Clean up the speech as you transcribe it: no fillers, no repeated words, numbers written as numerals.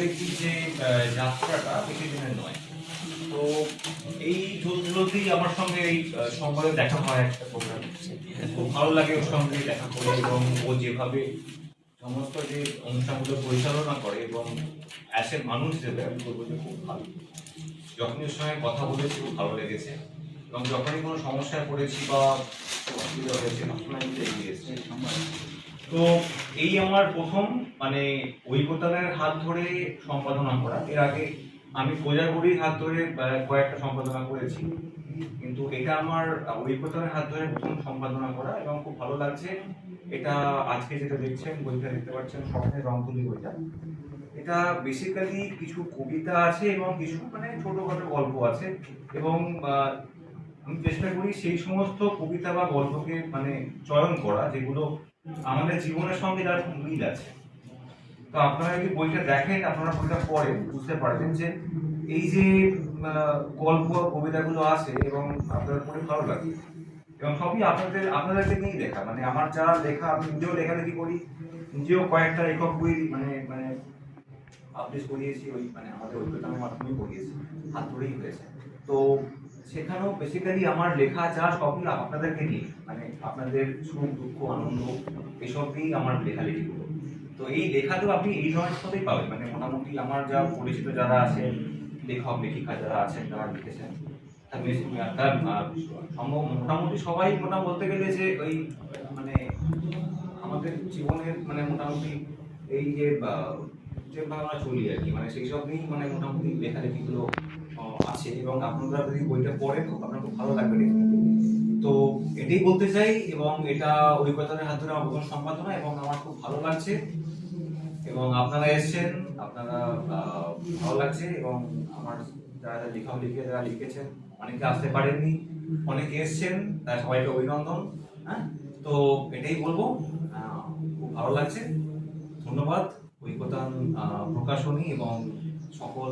লেখালেখির যে যাত্রাটা বেশি দিনের নয়। তো এই চলতেই আমার সঙ্গে এই সংবাদে দেখা হয় একটা প্রোগ্রাম। খুব ভালো লাগে ওর সঙ্গে দেখা করে, এবং ও যেভাবে সমস্ত যে অনুষ্ঠানগুলো পরিচালনা করে এবং অ্যাজ এ মানুষ হিসেবে আমি বলবো যে খুব ভালো। যখনই ওর সঙ্গে কথা বলেছি খুব ভালো লেগেছে, এবং যখনই কোনো সমস্যায় পড়েছি বা অসুবিধা হয়েছে তখন আমি এগিয়ে এসেছি। তো এই আমার প্রথম মানে ঐকতানের হাত ধরে সম্পাদনা করা। এর আগে আমি কোজাগরির হাত ধরে কয়েকটা সম্পাদনা করেছি, কিন্তু এটা আমার ঐকতানের হাত ধরে প্রথম সম্পাদনা করা, এবং খুব ভালো লাগছে। এটা আজকে যেটা দেখছেন, বইটা দেখতে পাচ্ছেন, স্বপ্নের রংতুলি বইটা। এটা বেসিক্যালি কিছু কবিতা আছে এবং কিছু মানে ছোটখাটো গল্প আছে, এবং আমি চেষ্টা করি সেই সমস্ত কবিতা বা গল্পকে মানে চয়ন করা যেগুলো আমাদের জীবনের সঙ্গে যার মিল আছে। তো আপনারা যদি বইটা দেখেন, আপনারা বইটা পড়েন, বুঝতে পারবেন যে এই যে গল্প কবিতাগুলো আছে এবং আপনাদের পড়ে ভালো লাগে, এবং সবই আপনাদেরকে নিয়েই লেখা। মানে আমার যা লেখা, আমি নিজেও লেখালেখি করি, নিজেও কয়েকটা একক বই মানে মানে পাবলিশ করিয়েছি, ওই মানে আমাদের ঐক্যতানের মাধ্যমে করিয়েছি, হাত ধরেই হয়েছে। তো সেখানেও বেসিক্যালি আমার লেখা যা সবই আপনাদেরকে নিয়ে, মানে আপনাদের সুখ দুঃখ আনন্দ এসব নিয়েই আমার লেখালেখিগুলো। তো এই লেখাতেও আপনি এই ধরনের সাথেই পাবেন, মানে মোটামুটি আমার যা পরিচিত যারা আছেন, লেখক লেখিকা যারা আছেন, যারা লিখেছেন, মোটামুটি সবাই বলতে গেলে যে ওই মানে আমাদের জীবনের মানে মোটামুটি এই যে যেভাবে আমরা চলি আর কি, মানে সেই সব নিয়েই মানে মোটামুটি লেখালেখিগুলো আছে, এবং আপনারা যদি বইটা পড়েন আপনার খুব ভালো লাগবে ডেফিনেটলি। তো এটাই বলতে চাই, এবং এটা ঐকতানের হাত ধরে আমার প্রথম সম্পাদনা, এবং আমার খুব ভালো লাগছে, এবং আপনারা এসেছেন, আপনারা ভালো লাগছে, এবং আমার যারা লেখালেখি যারা লিখেছেন, অনেকে আসতে পারেননি, অনেকে এসেছেন, তারা সবাইকে অভিনন্দন। হ্যাঁ, তো এটাই বলবো, খুব ভালো লাগছে। ধন্যবাদ ঐকতান প্রকাশনী এবং সকল